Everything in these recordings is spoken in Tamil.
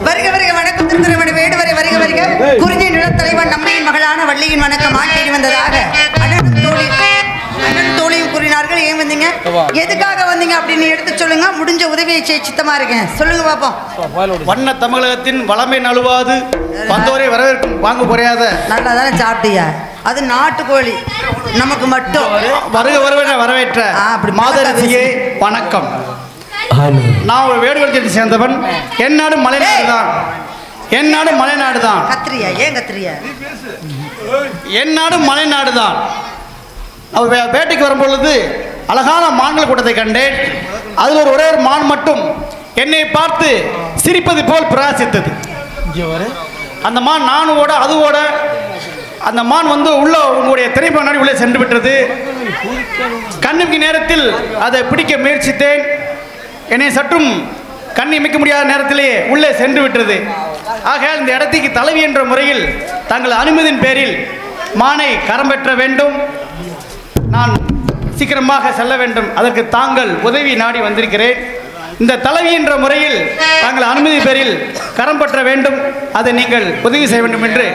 வருக வருக வணக்கம் திருமண வேடு வரை வருக வருக குறிஞ்சி நிலத்தலைவன் நம்மையின் மகளான வள்ளியின் வணக்கம் ஆட்டி வந்ததாக அண்ணன் தோழியும் கூறினார்கள். ஏன் வந்தீங்க, எதுக்காக வந்தீங்க அப்படின்னு எடுத்து சொல்லுங்க. முடிஞ்ச உதவியை செய்ய சித்தமா இருக்கேன். சொல்லுங்க பாப்போம். வண்ண தமிழகத்தின் வளமை நழுவாது வந்தோரை வரவேற்கும் வாங்க குறையாத. நல்லா தானே சாப்பிட்டியா? அது நாட்டுக்கோழி நமக்கு மட்டும். வருக வருவன வரவேற்ற மாதரசியே வணக்கம். நான் ஒரு வேடுவெளியை சேர்ந்தவன். என்னாடு மலைநாடு தான். என்னாடு மலைநாடு தான். கத்திரியா? ஏன் கத்திரியா? என்னாடு மலைநாடு தான். அவர் வேட்டைக்கு வரும்பொழுது அழகான மான்கள் கூட்டத்தை கண்டேன். அதில் ஒரே ஒரு மான் மட்டும் என்னை பார்த்து சிரிப்பது போல் பிரகாசித்தது. அந்த மான் நானும் ஓட அது ஓட அந்த மான் வந்து உள்ள உங்களுடைய திரைப்பட முன்னாடி உள்ளே சென்று விட்டது. கண்ணுக்கு நேரத்தில் அதை பிடிக்க முயற்சித்தேன். என்னை சற்றும் கண் இமைக்க முடியாத நேரத்திலேயே உள்ளே சென்று விட்டது. ஆக இந்த இடத்துக்கு தலைவி என்ற முறையில் தங்கள் அனுமதியின் பேரில் மானை கரம் பெற்ற வேண்டும். நான் சீக்கிரமாக செல்ல வேண்டும். அதற்கு தாங்கள் உதவி நாடி வந்திருக்கிறேன். இந்த தலைவி என்ற முறையில் தாங்கள் அனுமதி பேரில் கரம் பற்ற வேண்டும். அதை நீங்கள் உதவி செய்ய வேண்டும் என்று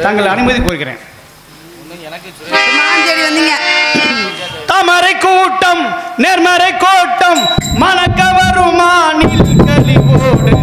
தாங்கள் அனுமதி கோருகிறேன். தாமரை கூட்டம் நேர்மறை கோட்டம் மணக்க வருமானில் கலிவோடு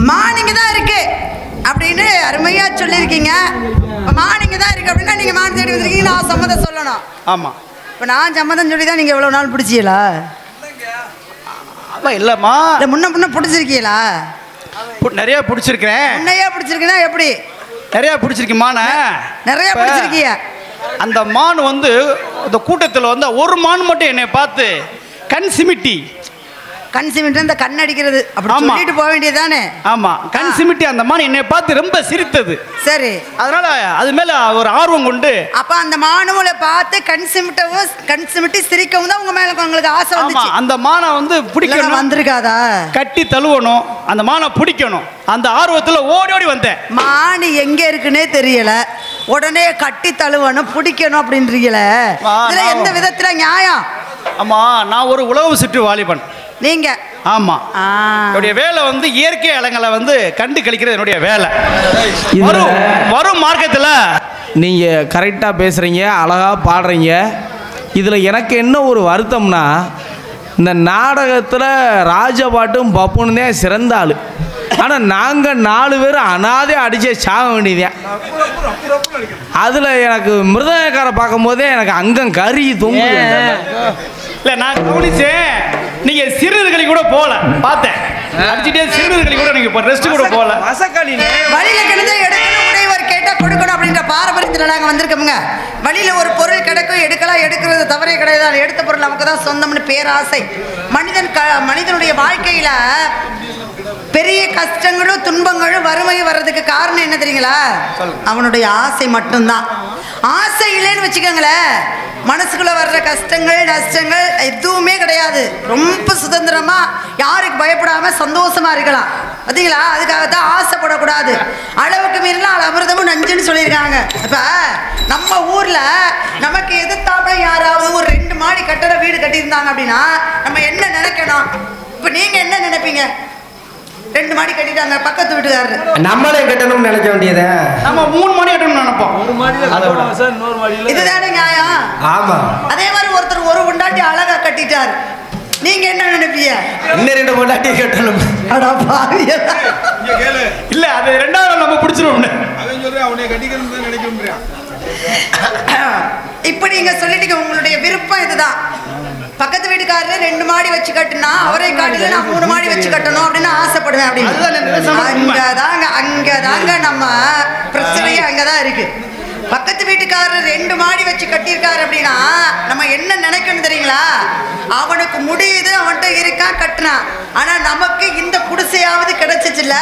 மானிங்க தான் இருக்கு அப்படின்னு அருமையா சொல்லியிருக்கீங்க. மானிங்க தான் இருக்கு அப்படின்னா நீங்க மான் தேடி வந்திருக்கீங்க. நான் சம்மதம் சொல்லணும். ஆமா, இப்போ நான் சம்மதம் சொல்லி தான் நீங்க எவ்வளவு நாள் பிடிச்சீங்களா? இல்லம்மா, முன்ன பிடிச்சிருக்கீங்களா? நிறைய பிடிச்சிருக்கேன். உன்னையா பிடிச்சிருக்கேன்னா எப்படி? நிறைய பிடிச்சிருக்கு மானை. நிறைய பிடிச்சிருக்கீங்க. அந்த மான் வந்து இந்த கூட்டத்தில் வந்து ஒரு மான் மட்டும் என்னை பார்த்து கண் சிமிட்டி இந்த கண் அடிக்கிறது அப்படி சொல்லிட்டு போக வேண்டியதானே? ஆமா, கண் சிமிட்டி அந்த மான் என்னை பார்த்து ரொம்ப சிரித்தது. சரி, அதனால அது மேல ஒரு ஆர்வம் கொண்டு அப்ப அந்த மானுவலை பார்த்து கண் சிமிட்டி சிரிக்கவும் தான் உங்க மேல உங்களுக்கு ஆசை வந்துச்சு. அந்த மானை வந்து பிடிக்கணும். வந்திருக்காதா? கட்டி தழுவணும், அந்த மானை பிடிக்கணும். அந்த ஆர்வத்துல ஓடி ஓடி வந்தேன். மான் எங்க இருக்குன்னே தெரியல, உடனே கட்டி தழுவணும் பிடிக்கணும் அப்படின்றீங்களே, இதுல எந்த விதத்துல நியாயம்? ஆமா, நான் ஒரு உழவு சுற்று வாலிபன். நீங்க? ஆமா, என்னுடைய வேலை வந்து இயற்கை அலங்களை வந்து கண்டு கழிக்கிறது என்னுடைய வேலை. வரும் மார்க்கத்தில் நீங்கள் கரெக்டாக பேசுகிறீங்க, அழகாக பாடுறீங்க. இதில் எனக்கு என்ன ஒரு வருத்தம்னா, இந்த நாடகத்தில் ராஜபாட்டும் பப்புன்னு தான் சிறந்த ஆள். ஆனால் நாங்கள் 4 பேர் அனாதே அடிச்சே சாக வேண்டியதேன். அதில் எனக்கு மிருதங்கக்காரை பார்க்கும் போதே எனக்கு அங்கம் கறி தொங்குது. இல்லை நான் கவனிச்சேன், நீங்க சிறுநீர்களை கூட போல பார்த்தேன். அடிச்சுட்டே சிறுநீர்களை கூட நீங்க ரெஸ்ட் கூட போல. வழியில கிடந்த எடுக்கணும், உடையவர் கேட்டா கொடுக்கணும் அப்படின்ற பாரம்பரியத்தில் நாங்கள் வந்திருக்கோமுங்க. வழியில ஒரு பொருள் கிடைக்கும், எடுக்கலாம், எடுக்கிறது தவறே கிடையாது. எடுத்த பொருள் நமக்கு தான் சொந்தம்னு பேராசை. மனிதனுடைய வாழ்க்கையில பெரிய கஷ்டங்களும் துன்பங்களும் வறுமையும் வர்றதுக்கு காரணம் என்ன தெரியுங்களா? அவனுடைய ஆசை மட்டும்தான். ஆசை இல்லைன்னு வச்சுக்கோங்களேன், மனசுக்குள்ள வர்ற கஷ்டங்கள் நஷ்டங்கள் எதுவுமே கிடையாது. ரொம்ப சுதந்திரமா யாருக்கு பயப்படாம சந்தோஷமா இருக்கலாம். பார்த்தீங்களா? அதுக்காகத்தான் ஆசைப்படக்கூடாது. அளவுக்கு மீறலாம் அமிர்தமும் நஞ்சுன்னு சொல்லியிருக்காங்க. இப்போ நம்ம ஊர்ல நமக்கு எதிர்த்தாப்புல யாராவது ஒரு 2 மாடி கட்டட வீடு கட்டியிருந்தாங்க அப்படின்னா நம்ம என்ன நினைக்கணும்? இப்போ நீங்க என்ன நினைப்பீங்க? 2 மாடி கட்டிட்டாங்க பக்கத்து வீட்டுக்காரரு, நம்மளே கட்டணும்னு நினைக்க வேண்டியது. நம்ம 3 மாடி கட்டணும்னு நினைப்போம். இதுதானே நியாயம்? ஆமா. அதே மாதிரி ஒருத்தர் ஒரு பொண்டாட்டி அழகா கட்டிட்டாரு, நீங்க என்ன நினைப்பீங்க? இன்னும் 2 பொண்டாட்டி கட்டணும். இல்ல அது 2வது நம்ம பிடிச்சிரும். இப்ப நீங்க சொல்லிட்டீங்க, உங்களுடைய விருப்பம் இதுதான். பக்கத்து வீட்டுக்காரரு 2 மாடி வச்சு கட்டுனா அவரை காட்டில நான் 3 மாடி வச்சு கட்டணும் அப்படின்னு ஆசைப்படுவேன் அப்படின்னு. அங்கதாங்க நம்ம பிரச்சனையே அங்கதான் இருக்கு. பக்கத்து வீட்டுக்காரர் 2 மாடி வச்சு கட்டியிருக்காரு அப்படின்னா நம்ம என்ன நினைக்கணும் தெரியுங்களா? அவனுக்கு முடியுது, அவன்கிட்ட இருக்கான், கட்டுனான். ஆனா நமக்கு இந்த குடிசையாவது கிடைச்சிச்சுல்ல,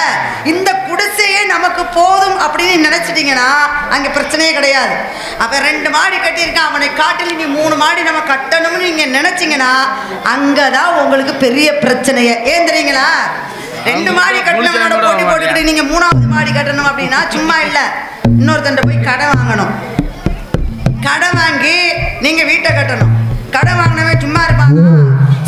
இந்த குடிசையே நமக்கு போதும் அப்படின்னு நினைச்சிட்டீங்கன்னா அங்க பிரச்சனையே கிடையாது. அப்ப 2 மாடி கட்டியிருக்கான், அவனை காட்டில் நீ 3 மாடி நம்ம கட்டணும்னு நீங்க நினைச்சீங்கன்னா அங்கதான் உங்களுக்கு பெரிய பிரச்சனையே. ஏன் தெரியுங்களா? 2 மாடி கட்டணவனோட போட்டி போட்டுக்கிட்டு நீங்க 3வது மாடி கட்டணும் அப்படின்னா சும்மா இல்லை, இன்னொருத்தண்ட போய் கடன் வாங்கணும். கடன் வாங்கி நீங்க வீட்டை கட்டணும். கடன் வாங்கினவே சும்மா இருப்பாங்க?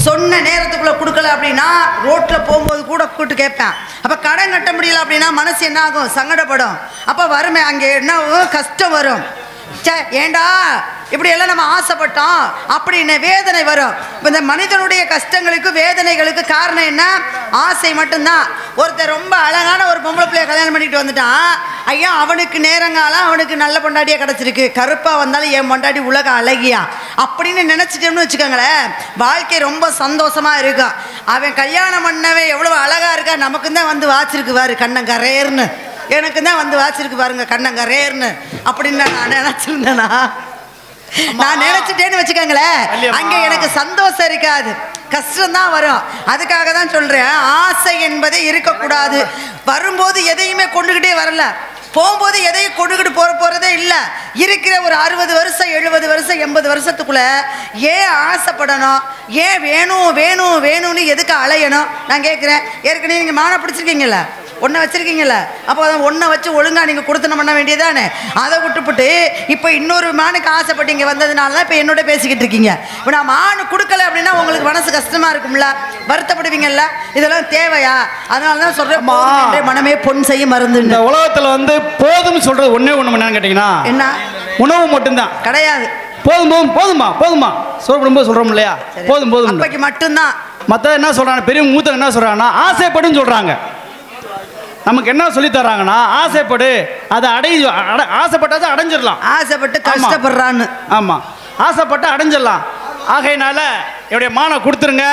சொன்ன நேரத்துக்குள்ள கொடுக்கல அப்படின்னா ரோட்ல போகும்போது கூட கூப்பிட்டு கேட்பேன். அப்ப கடன் கட்ட முடியல அப்படின்னா மனசு என்ன ஆகும்? சங்கடப்படும். அப்ப வறுமை அங்கே என்ன கஷ்டம் வரும். ஏண்டா இப்படி எல்லாம் நம்ம ஆசைப்பட்டோம் அப்படின்னு வேதனை வரும். இந்த மனிதனுடைய கஷ்டங்களுக்கு வேதனைகளுக்கு காரணம் என்ன? ஆசை மட்டும்தான். ஒருத்தர் ரொம்ப அழகான ஒரு பொம்பளை பிள்ளைய கல்யாணம் பண்ணிட்டு வந்துட்டான். ஐயா அவனுக்கு நேரங்காலம் அவனுக்கு நல்ல பொண்டாட்டியா கிடைச்சிருக்கு, கருப்பா வந்தாலும் என் பொண்டாட்டி உலக அழகியா அப்படின்னு நினைச்சிட்டோம்னு வச்சுக்கோங்களேன், வாழ்க்கை ரொம்ப சந்தோஷமா இருக்கும். அவன் கல்யாணம் பண்ணவன் எவ்வளவு அழகா இருக்கா, நமக்கு தான் வந்து வாச்சிருக்கு பாரு கண்ணங்கரேர்னு, எனக்கு தான் வந்து வாச்சிருக்கு பாருங்க கண்ணங்கரேர்னு அப்படின்னு நான் நினைச்சிருந்தேனா, நான் நினைச்சிட்டேன்னு வச்சுக்கோங்களேன், அங்க எனக்கு சந்தோஷம் இருக்காது, கஷ்டம்தான் வரும். அதுக்காக தான் சொல்றேன், ஆசை என்பதே இருக்கக்கூடாது. வரும்போது எதையுமே கொண்டுகிட்டே வரல, போகும்போது எதையும் கொண்டுகிட்டு போறதே இல்லை. இருக்கிற ஒரு 60 வருஷம் 70 வருஷம் 80 வருஷத்துக்குள்ள ஏன் ஆசைப்படணும்? ஏன் வேணும் வேணும் வேணும்னு எதுக்கு அலையணும்? நான் கேட்குறேன். ஏற்கனவே நீங்கள் மானை பிடிச்சிருக்கீங்கல்ல, ஒன்றை வச்சுருக்கீங்கல்ல, அப்போ அதை ஒன்றை வச்சு ஒழுங்காக நீங்கள் கொடுத்தனம் பண்ண வேண்டியதானே. அதை விட்டுப்புட்டு இப்போ இன்னொரு மானுக்கு ஆசைப்பட்டீங்க வந்ததுனால தான் இப்போ என்னோட பேசிக்கிட்டு இருக்கீங்க. இப்போ நான் மானு கொடுக்கல அப்படின்னா உங்களுக்கு மனசு கஷ்டமாக இருக்கும்ல, வருத்தப்படுவீங்கல்ல. இதெல்லாம் தேவையா? அதனால தான் சொல்கிறேன், மனமே பொன் செய்ய மருந்து. இந்த உலகத்தில் வந்து போதும்னு சொல்கிறது ஒன்றே ஒன்று என்னன்னு கேட்டிங்கன்னா என்ன? உணவு மட்டும்தான் கிடையாது. போதும் போதும் போதுமா போதுமா சொல்லும்போது சொல்கிறோம் இல்லையா, போதும் போதும் அப்பைக்கு மட்டும்தான். மற்ற என்ன சொல்கிறாங்க, பெரிய மூத்தவங்க என்ன சொல்கிறாங்கன்னா ஆசைப்படுன்னு சொல்கிறாங்க. நமக்கு என்ன சொல்லி தர்றாங்கன்னா ஆசைப்படு, அதை ஆசைப்பட்டாச்சும் அடைஞ்சிடலாம். ஆசைப்பட்டு கஷ்டப்படுறான்னு. ஆமாம், ஆசைப்பட்டு அடைஞ்சிடலாம். ஆகையினால என்னுடைய மானை கொடுத்துருங்க.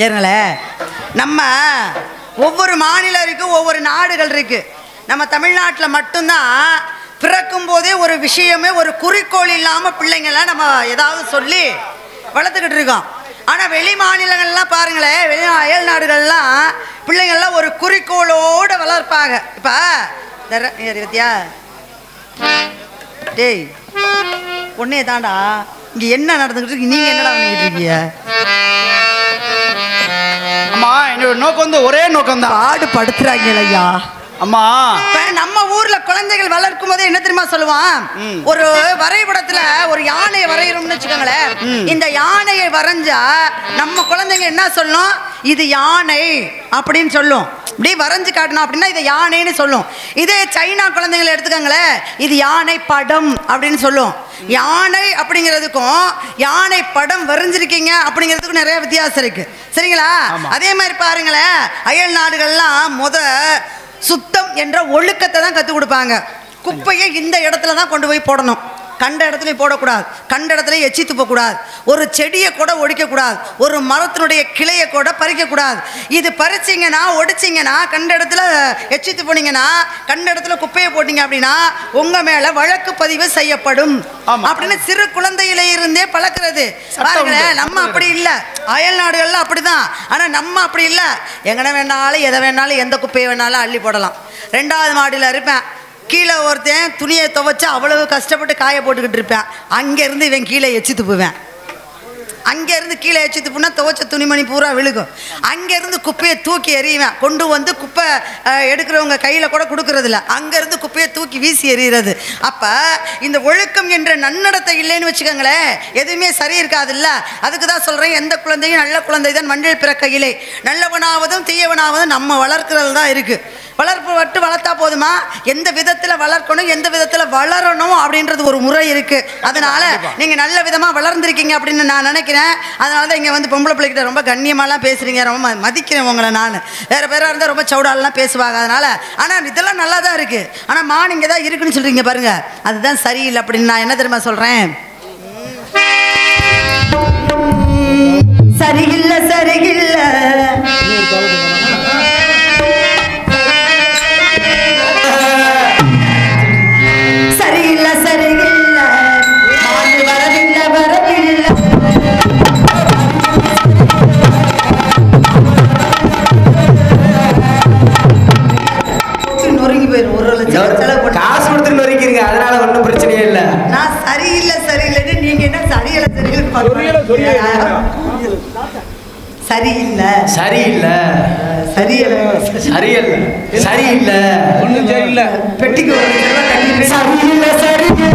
ஏங்களே, நம்ம ஒவ்வொரு மாநிலம் இருக்குது, ஒவ்வொரு நாடுகள் இருக்குது. நம்ம தமிழ்நாட்டில் மட்டும்தான் பிறக்கும் போதே ஒரு விஷயமே ஒரு குறிக்கோள் இல்லாமல் பிள்ளைங்கள்லாம் நம்ம ஏதாவது சொல்லி வளர்த்துக்கிட்டு இருக்கோம். ஆனால் வெளி மாநிலங்கள்லாம் பாருங்களேன், வெளி அயல் நாடுகள்லாம் பிள்ளைங்கள்லாம் ஒரு குறிக்கோளோடு வளர்ப்பாங்க. இப்போ இருபத்தியா டேய் ஒன்னே தாண்டா இங்கே என்ன நடந்துக்கிட்டு இருக்கு, நீங்கள் என்னடா பண்ணிக்கிட்டு இருக்கீங்க? அம்மா என்னோட நோக்கம் வந்து ஒரே நோக்கம் தான், பாடு படுத்துறாங்க ஐயா. அம்மா இப்ப நம்ம ஊர்ல குழந்தைகள் வளர்க்கும் போதே என்ன தெரியுமா சொல்லுவான், ஒரு வரைபடத்துல ஒரு யானையை வரைகிறோம்னு வச்சுக்கோங்களேன். இந்த யானையை வரைஞ்சா நம்ம குழந்தைங்க என்ன சொல்லும், இது யானை அப்படின்னு சொல்லும். இப்படி வரைஞ்சு காட்டணும் அப்படின்னா இது யானைன்னு சொல்லும். இதே சைனா குழந்தைங்களை எடுத்துக்கோங்களேன், இது யானை படம் அப்படின்னு சொல்லும். யானை அப்படிங்கிறதுக்கும் யானை படம் வரைஞ்சிருக்கீங்க அப்படிங்கிறதுக்கும் நிறைய வித்தியாசம் இருக்கு. சரிங்களா? அதே மாதிரி பாருங்களேன், அயல் நாடுகள்லாம் சுத்தம் என்ற ஒழுக்கத்தை தான் கற்றுக் கொடுப்பாங்க. குப்பையை இந்த இடத்துல தான் கொண்டு போய் போடணும், கண்ட இடத்துலையும் போடக்கூடாது, கண்ட இடத்துல எச்சி துப்பக்கூடாது, ஒரு செடியை கூட ஒடிக்கக்கூடாது, ஒரு மரத்தினுடைய கிளையை கூட பறிக்கக்கூடாது. இது பறிச்சிங்கன்னா ஒடிச்சிங்கன்னா கண்ட இடத்துல எச்சி துப்பினீங்கன்னா கண்ட இடத்துல குப்பையை போட்டிங்க அப்படின்னா உங்கள் மேலே வழக்கு பதிவு செய்யப்படும் அப்படின்னு சிறு குழந்தையில இருந்தே பழக்கிறது. பாருங்களேன், நம்ம அப்படி இல்லை, அயல் நாடுகள்லாம் அப்படி தான். ஆனால் நம்ம அப்படி இல்லை, எங்கன வேணாலும் எதை வேணாலும் எந்த குப்பையை வேணாலும் அள்ளி போடலாம். 2வது மாடியில் இருப்பேன், கீழே ஒருத்தன் துணியை துவைச்சா அவ்வளவு கஷ்டப்பட்டு காய போட்டுக்கிட்டு இருப்பேன். அங்கேருந்து இவன் கீழே எச்சி துப்புவேன். அங்கேருந்து கீழே எச்சி துப்புனா துவைச்ச துணிமணி பூரா விழுகும். அங்கேருந்து குப்பையை தூக்கி எறிவேன். கொண்டு வந்து குப்பை எடுக்கிறவங்க கையில் கூட கொடுக்கறதில்ல, அங்கேருந்து குப்பையை தூக்கி வீசி எறிகிறது. அப்போ இந்த ஒழுக்கம் என்ற நன்னடத்தை இல்லைன்னு வச்சுக்கோங்களேன், எதுவுமே சரி இருக்காதுல்ல. அதுக்கு தான் சொல்கிறேன், எந்த குழந்தையும் நல்ல குழந்தை தான் மண்ணில் பிறக்கையிலே. நல்லவனாவதும் தீயவனாவதும் நம்ம வளர்க்கிறது தான் இருக்குது. வளர்ப்பு வட்டு வளர்த்தா போதுமா, எந்த விதத்தில் வளர்க்கணும், எந்த விதத்தில் வளரணும் அப்படின்றது ஒரு முறை இருக்குது. அதனால் நீங்கள் நல்ல விதமாக வளர்ந்துருக்கீங்க அப்படின்னு நான் நினைக்கிறேன். அதனால தான் இங்கே வந்து பொம்பளை பிள்ளைகிட்ட ரொம்ப கண்ணியமாலாம் பேசுகிறீங்க, ரொம்ப மதிக்கிறேன் உங்களை. நான் வேறு பேராக இருந்தால் ரொம்ப சவுடாலெலாம் பேசுவாங்க. அதனால் ஆனால் இதெல்லாம் நல்லா தான் இருக்குது. ஆனால் மான் இங்கே தான் இருக்குன்னு சொல்கிறீங்க பாருங்கள், அதுதான் சரியில்லை அப்படின்னு நான் என்ன தெரியுமா சொல்கிறேன், சரியில்லை சரியில்லை சரியில்லை சரியில்லை மாடு வரவில்லை வரவில்லை. நொறுங்கி போயிடும். 1 லட்சம் செலவு பண்ணி காசு கொடுத்து நொறுக்கிருங்க, அதனால ஒன்றும் பிரச்சனையே இல்லை. நான் சரியில்லை சரியில்லைன்னு நீங்க என்ன சரியில்லை சரியில்லை சரியில்லை சரியில்லை சரியில்லை சரியில்லை சரியில்லை ஒன்றும் சரியில்லை. பெட்டிக்கு சரியில்லை சரியில்லை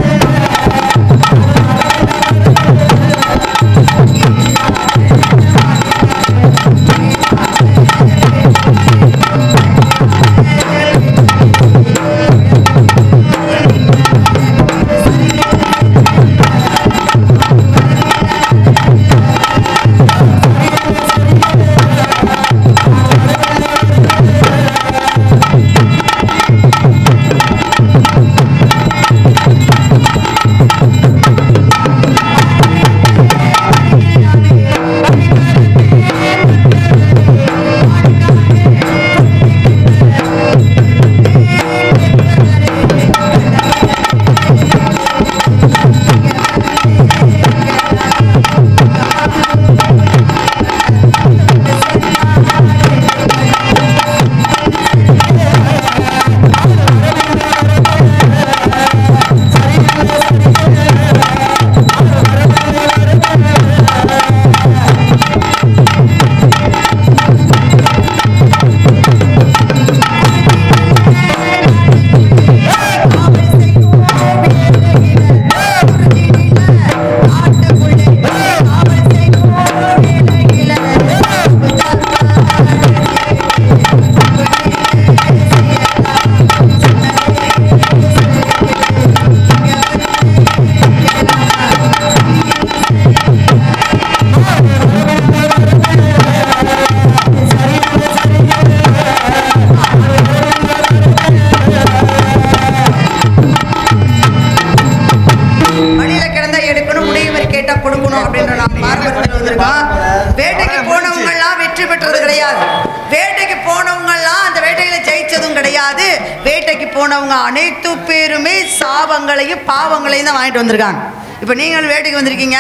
போனவங்க அனைத்து பேருமே சாபங்களையும் பாவங்களையும் தான் வாங்கிட்டு வந்திருக்காங்க. இப்போ நீங்கள் வேட்டைக்கு வந்திருக்கீங்க,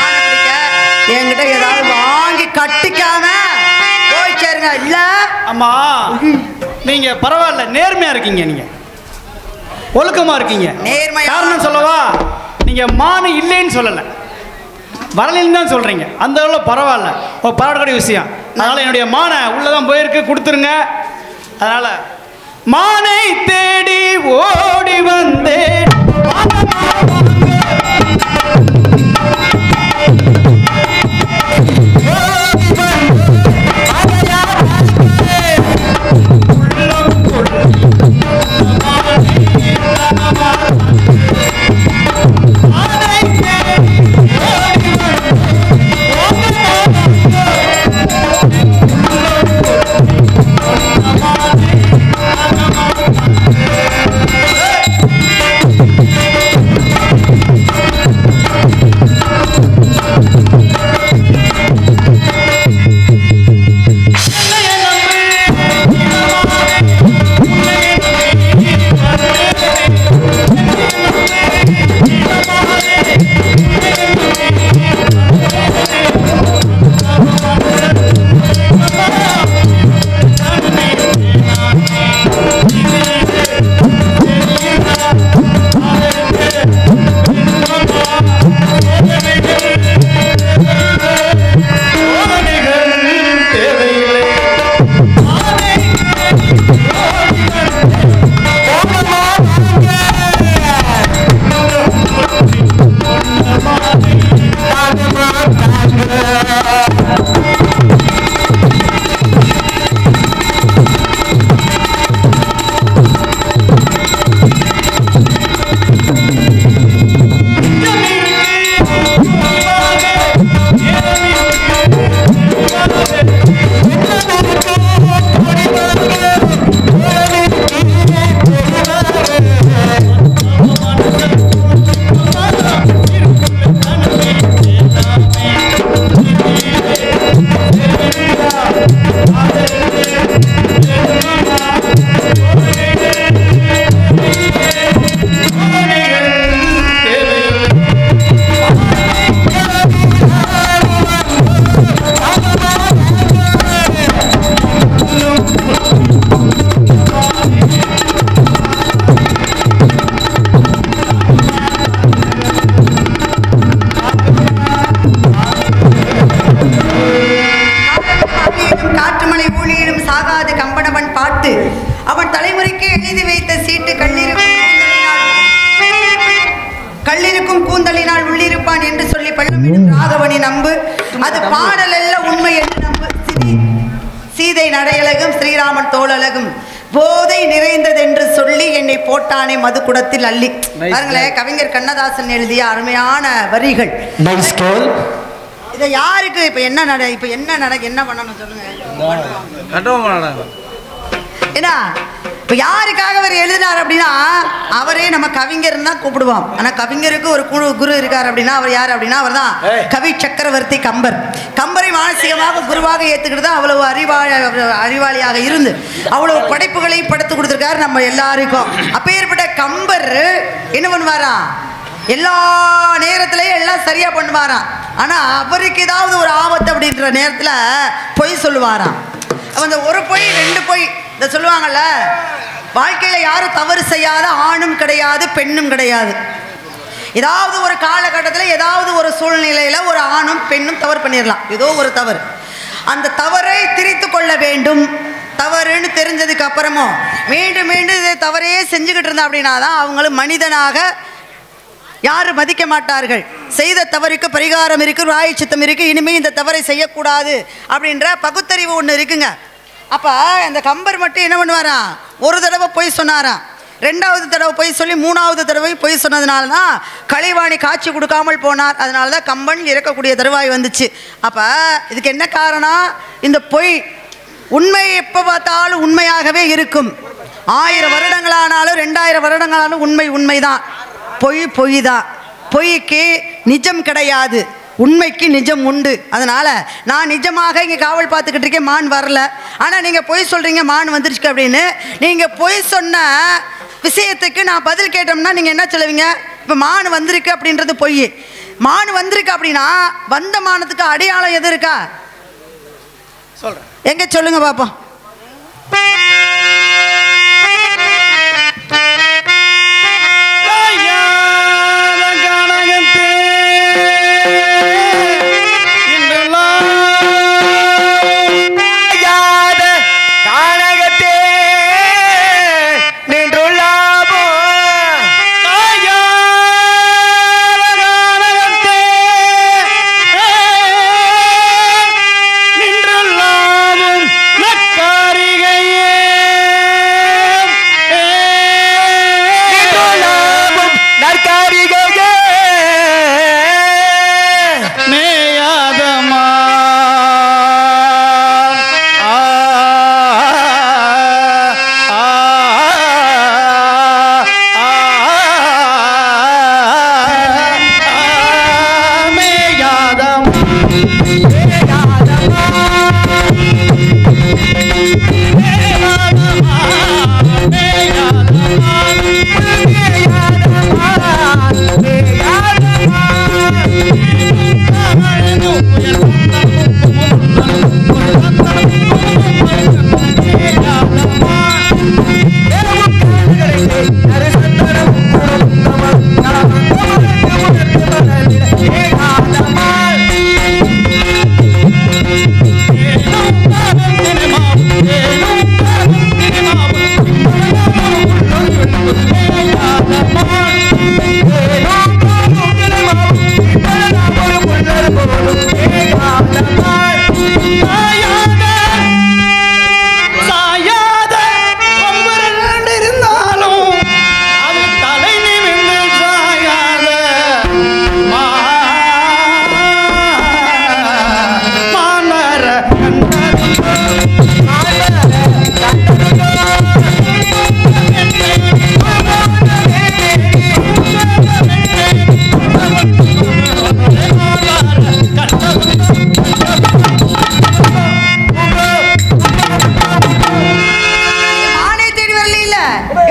ஆனை பிடிக்க, என்கிட்ட ஏதாவது வாங்கி கட்டிக்காம போய் சேருங்க. இல்ல அம்மா, நீங்க பரவாயில்ல, நேர்மையா இருக்கீங்க, நீங்க ஒழுக்கமா இருக்கீங்க. நேர்மையா காரணம் சொல்லவா, நீங்க மானு இல்லைன்னு சொல்லலை, வரலைன்னு தான் சொல்றீங்க. அந்த அளவில் பரவாயில்ல, ஒரு பாராட்டக்கூடிய விஷயம். அதனால என்னுடைய மானை உள்ளதான் போயிருக்கு, கொடுத்துருங்க. அதனால மானை தேடி ஓடி வந்தேன் அவன் தலைமுறைக்கு எழுதி வைத்த சீட்டு கல்லிருக்கும் கூந்தலினால் உள்ளிருப்பான் என்று சொல்லி பள்ளமிடும் ராகவனி நம்பு. அது பாடல் அல்ல உண்மை என்று நம்பு. சீதை நடையழகும் ஸ்ரீராமன் தோளழகும் போதை நிறைந்தது என்று சொல்லி என்னை போட்டானே மது குடத்தில் அள்ளி. பாருங்களேன், கவிஞர் கண்ணதாசன் எழுதிய அருமையான வரிகள். இதை யாருக்கு இப்ப என்ன பண்ணணும் சொல்லுங்க. ஏன்னா இப்ப யாருக்காக அவர் எழுதினார் அப்படின்னா அவரே நம்ம கவிஞர் தான் கூப்பிடுவோம். ஆனா கவிஞருக்கு ஒரு குரு இருக்கார் அப்படின்னா அவர் யார் அப்படின்னா அவர் தான் கவி சக்கரவர்த்தி கம்பர். கம்பரை மானசீகமாக குருவாக ஏத்துக்கிட்டு தான் அவ்வளவு அறிவாளியாக இருந்து அவ்வளவு படைப்புகளை படைத்து கொடுத்திருக்காரு நம்ம எல்லாருக்கும். அப்பேற்பட்ட கம்பர் என்ன பண்ணுவாராம், எல்லா நேரத்திலையும் எல்லாம் சரியா பண்ணுவாராம். ஆனா அவருக்கு ஏதாவது ஒரு ஆபத்து அப்படின்ற நேரத்துல பொய் சொல்லுவாராம். அந்த ஒரு பொய் ரெண்டு பொய் இந்த சொல்லுவாங்கல்ல, வாழ்க்கையில யாரும் தவறு செய்யாத ஆணும் கிடையாது பெண்ணும் கிடையாது. ஏதாவது ஒரு காலகட்டத்தில் ஏதாவது ஒரு சூழ்நிலையில ஒரு ஆணும் பெண்ணும் தவறு பண்ணிடலாம், ஏதோ ஒரு தவறு. அந்த தவறை திரித்து கொள்ள வேண்டும். தவறுன்னு தெரிஞ்சதுக்கு அப்புறமும் மீண்டும் மீண்டும் இதை தவறையே செஞ்சுக்கிட்டு இருந்தா அப்படின்னா தான் அவங்களும் மனிதனாக யாரும் மதிக்க மாட்டார்கள். செய்த தவறுக்கு பரிகாரம் இருக்கு, ராயச்சித்தம் இருக்கு, இனிமே இந்த தவறை செய்யக்கூடாது அப்படின்ற பகுத்தறிவு ஒன்று இருக்குங்க. அப்போ அந்த கம்பர் மட்டும் என்ன பண்ணுவாராம், ஒரு தடவை போய் சொன்னாராம், ரெண்டாவது தடவை போய் சொல்லி மூணாவது தடவை போய் சொன்னதுனால தான் கலைவாணி காட்சி கொடுக்காமல் போனார். அதனால தான் கம்பன் இறக்கக்கூடிய தருவாய் வந்துச்சு. அப்போ இதுக்கு என்ன காரணம், இந்த பொய். உண்மை எப்போ பார்த்தாலும் உண்மையாகவே இருக்கும். 1000 வருடங்களானாலும் 2000 வருடங்களானாலும் உண்மைதான். பொய் தான். பொய்க்கு நிஜம் கிடையாது, உண்மைக்கு நிஜம் உண்டு. அதனால நான் நிஜமாக இங்கே காவல் பார்த்துக்கிட்டு இருக்கேன், மான் வரல. ஆனால் நீங்கள் பொய் சொல்கிறீங்க மான் வந்துருச்சு அப்படின்னு. நீங்கள் பொய் சொன்ன விஷயத்துக்கு நான் பதில் கேட்டோம்னா நீங்கள் என்ன சொல்லுவீங்க, இப்போ மான் வந்திருக்கு அப்படின்றது பொய். மான் வந்திருக்கு அப்படின்னா வந்த மானத்துக்கு அடையாளம் எது இருக்கா சொல்கிறேன், எங்கே சொல்லுங்க பார்ப்போம்.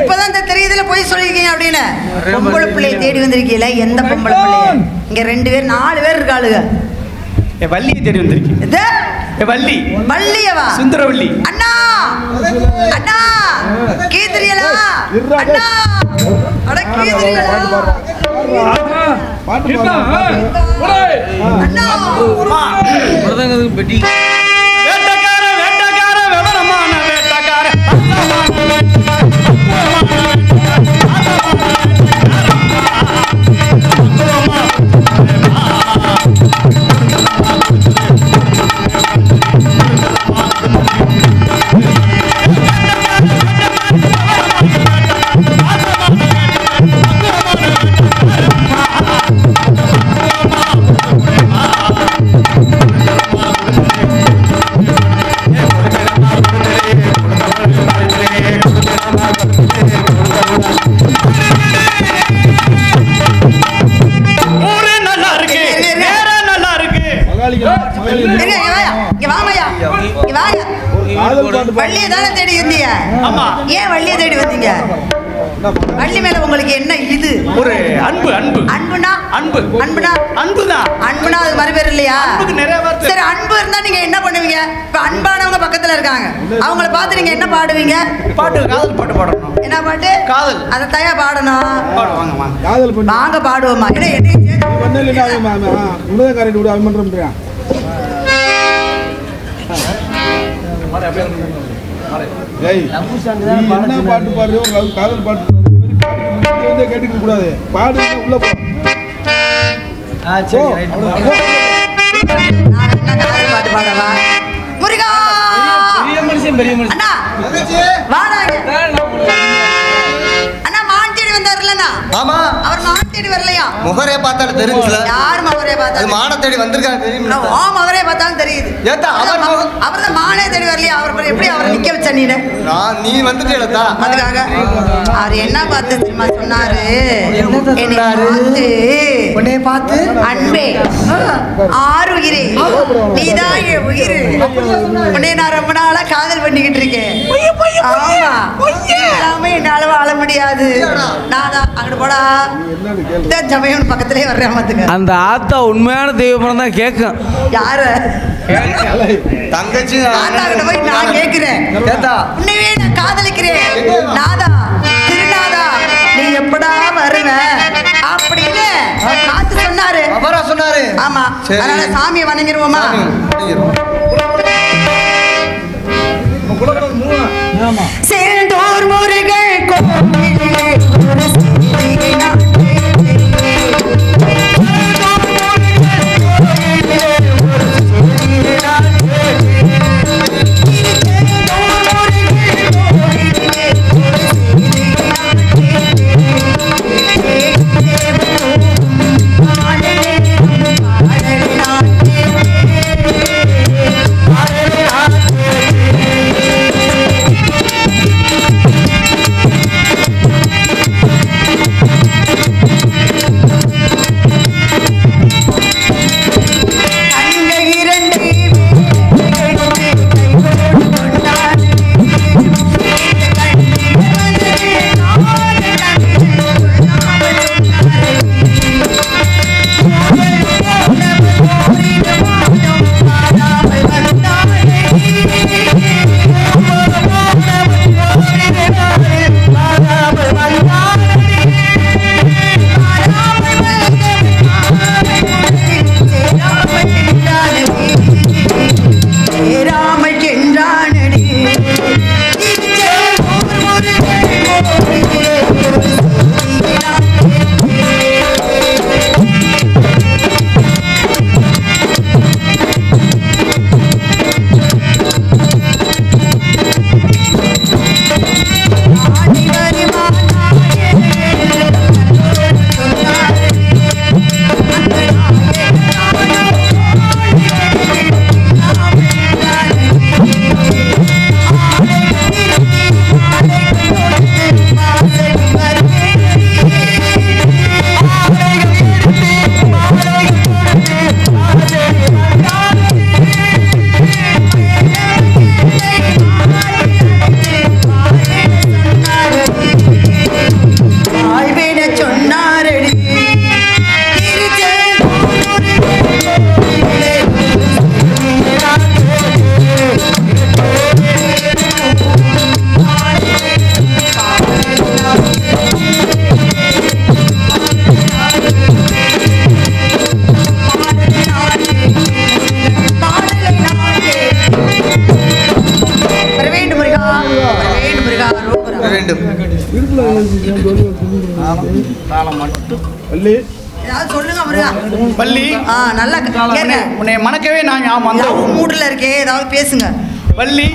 இப்பதான் தெரியுதுல போய் சொல்லிருக்கீங்க அப்படின்னு. பொம்பளை பிள்ளையை தேடி வந்திருக்கீல, எந்த பொம்பளை பிள்ளைய? இங்க 2 பேர் 4 பேர் இருக்காளுங்க. வள்ளியை தேடி வந்திருக்கேன். இது வள்ளி. வள்ளியவா? சுந்தரவள்ளி. அண்ணா அண்ணா கீதிரியலா அண்ணா அட கீதிரியலா அண்ணா மிருதங்கத்துக்கு பெட்டி வேட்டக்கார வேட்டக்கார விவரமான வேட்டக்கார வள்ளியை தானே தேடி வந்தீங்க? ஆமா. ஏன் வள்ளியை தேடி வந்தீங்க? வள்ளி மேல உங்களுக்கு என்ன இது? ஒரு அன்பு. அன்பு அன்புனா அன்பு அன்புனா அன்புதான். அன்புனா அது மறுபேர் இல்லையா? அன்புக்கு நிறைய வார்த்தை. சரி, அன்பு இருந்தா நீங்க என்ன பண்ணுவீங்க? இப்ப அன்பானவங்க பக்கத்துல இருக்காங்க, அவங்கள பார்த்து நீங்க என்ன பாடுவீங்க? பாட்டு, காதல் பாட்டு பாடணும். என்ன பாட்டு? காதல். அதை தயா பாடணும். பாடுவாங்க வாங்க. காதல் பண்ணி வாங்க பாடுவோமா? ஏன்னா என்னையும் சேர்த்து முருகக்காரன் விட அவன் பண்றான். ஏய், நீ என்ன பாட்டு பாடுறியோ ஒரு காதல் பாட்டு வந்து கேட்டுக்க கூடாது. பாடு உள்ள போ. சரி நான் என்ன காதல் பாட்டு பாடவா? முருகா பெரிய மனுஷன் அண்ணா வாடாங்க. அண்ணா மான் தேடி வந்தாருல்லண்ணா, ஆமா, அவர் மான் தேடி வரலையா? முகரே பார்த்தாலும் தெரிஞ்சுல. யார் மகரே அது பார்த்தா? மான தேடி வந்திருக்காங்க தெரியுமா? ஓ மகரே பார்த்தாலும் தெரியுது. ஏத்தா, அவர் அவர் தான் மானே தேடி வரலையா? அவர் எப்படி அவரை நிக்க வச்ச நீ? நீ வந்துட்டேலத்தா. அதுக்காக அவர் என்ன பார்த்து தெரியுமா சொன்னாரு? என்னை பார்த்து, உன்னை பார்த்து அன்பே ஆறுயிரே நீதான் என் உயிர், உன்னை நான் ரொம்ப நாளா காதல் பண்ணிக்கிட்டு இருக்கேன். ஆமா, எல்லாமே என்னால வாழ முடியாது. நான் தான் அங்கிட்டு போடா சமயம் பக்கத்திலே வர்றேன் பார்த்துக்க. அந்த ஆத்தா உண்மையான தெய்வம் தான் கேட்கும். யாரு? தங்கச்சி ஆத்தாக்கிட்ட போய் நான் கேட்கிறேன், ஏத்தா, உன்னையே நான் காதலிக்கிறேன் நாதா, திருநாதா நீ எப்படா வருவ அப்படின்னு காத்து சொன்னாரு. அவரா சொன்னாரு? ஆமா. சரி. அதனால சாமியை வணங்கிடுவோமா? செந்தூர் முருகன் கோவிலிலே ஒரு செய்தி நான் கேட்டேன். போறோம். வேண்டும். வள்ளி ஏதாவது சொல்லுங்க முருகா. வள்ளி நல்லா கேளுங்க. உன்னை மணக்கவே நான் ஞாபகம் வந்தோம். மூடுல இருக்கே, ஏதாவது பேசுங்க. வள்ளி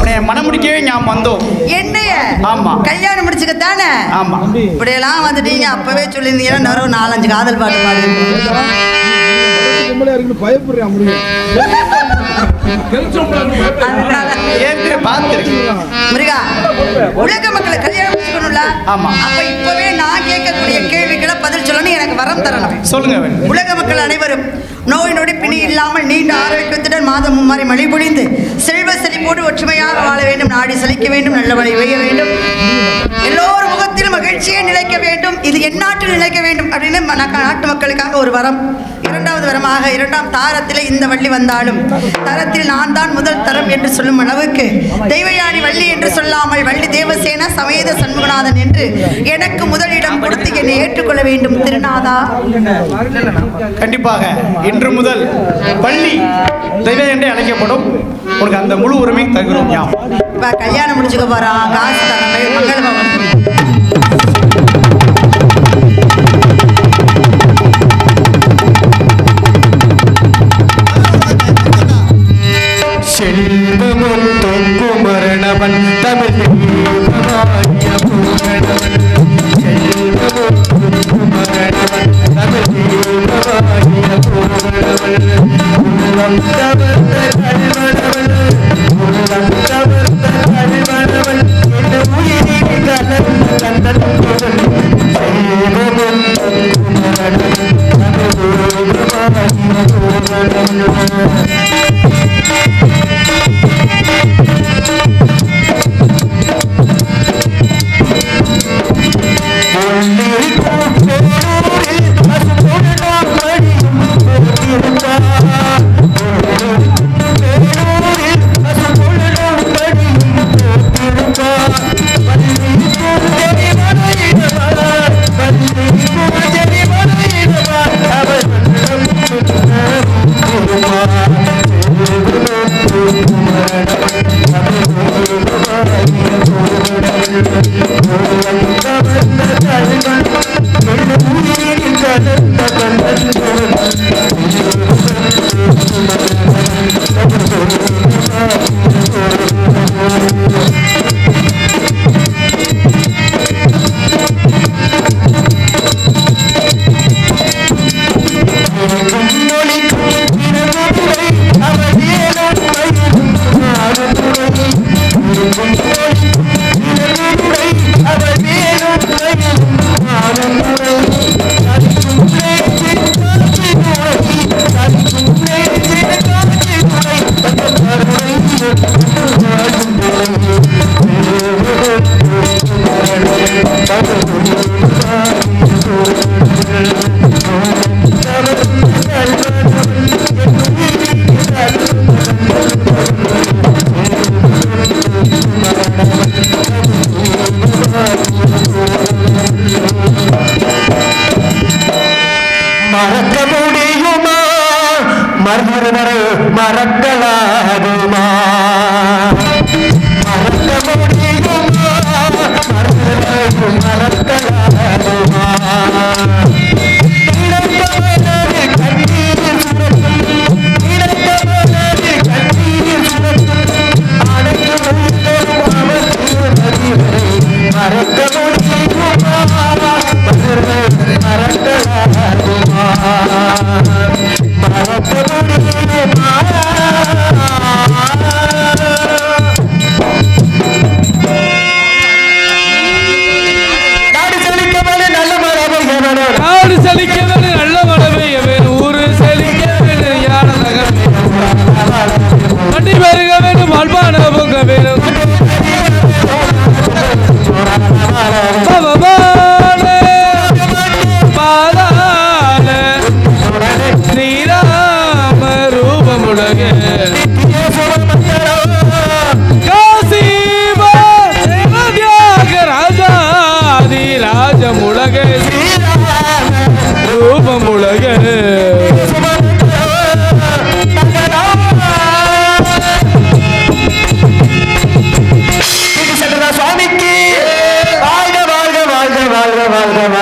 உன்னை மனம் முடிக்கவே ஞாபகம் வந்தோம். என்னைய ஆமா. கல்யாணம் முடிச்சுக்கத்தானே? ஆமா. இப்படியெல்லாம் வந்துட்டீங்க. அப்பவே சொல்லியிருந்தீங்கன்னா நறுவு 4-5 காதல் பாட்டு பாடு. பயப்படுறேன் முருகா, உலக மக்களை கல்யாணம் முடிச்சுக்கணும்ல? ஆமா. அப்ப இப்பவே நான் கேட்கக்கூடிய கேள்விகளை பதில் சொல்லணும், எனக்கு வரம் தரணும். சொல்லுங்க. உலக மக்கள் அனைவரும் நோய் நொடி பிணி இல்லாமல் நீண்ட ஆரோக்கியத்துடன் மாதம் மும்மாறி மழை பொழிந்து செல்வ செழிப்போடு ஒற்றுமையாக வாழ வேண்டும், நாடி செழிக்க வேண்டும், நல்ல மழை பெய்ய வேண்டும், எல்லோரும் முகத்தில் மகிழ்ச்சியை நிலைக்க வேண்டும், இது எந்நாட்டில் நிலைக்க வேண்டும் அப்படின்னு நாட்டு மக்களுக்காக ஒரு வரம். இரண்டாவது வரமாக 2ஆம் தாரத்தில் இந்த வள்ளி வந்தாலும் தரத்தில் நான் தான் முதல் தரம் என்று சொல்லும் அளவுக்கு தெய்வயானி வள்ளி என்று சொல்லாமல் வள்ளி தேவசேனா சமேத சண்முகநாதன் என்று எனக்கு முதலிடம் கொடுத்து என்னை ஏற்றுக்கொள்ள வேண்டும் திருநாதா. கண்டிப்பாக இன்று முதல் வள்ளி தெய்வ என்றே அழைக்கப்படும். உனக்கு அந்த முழு உரிமை தருகிறோம். இப்ப கல்யாணம் முடிச்சுக்க போறான், காசு தரேன், மங்களம். குமரணவன் தமிழ் தமிழ்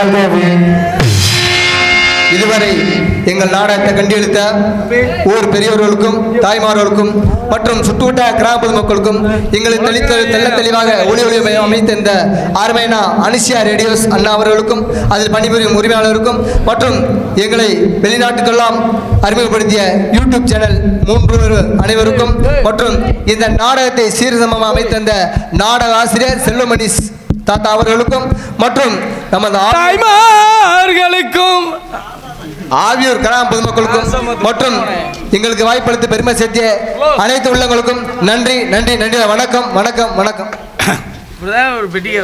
வாழ்கவே. இதுவரை எங்கள் நாடகத்தை கண்டியெடுத்த ஊர் பெரியவர்களுக்கும் தாய்மார்களுக்கும் மற்றும் சுற்றுவட்ட கிராம பொதுமக்களுக்கும் எங்களை தெள்ள தெளிவாக ஒளி அமைத்த இந்த அருமையான அனிசியா ரேடியோஸ் அண்ணா அவர்களுக்கும் அதில் பணிபுரியும் உரிமையாளருக்கும் மற்றும் எங்களை வெளிநாட்டுக்கெல்லாம் அறிமுகப்படுத்திய யூடியூப் சேனல் 3 அனைவருக்கும் மற்றும் இந்த நாடகத்தை சீர்சமமாக அமைத்த இந்த நாடக ஆசிரியர் செல்வமணி தாத்தா அவர்களுக்கும் மற்றும் நமது தாய்மார்களுக்கும் ஆவியூர் கிராம பொதுமக்களுக்கும் மற்றும் எங்களுக்கு வாய்ப்பளித்து பெருமை சேர்த்திய அனைத்து உள்ளங்களுக்கும் நன்றி நன்றி நன்றி. வணக்கம் வணக்கம் வணக்கம். ஒரு பெட்டியை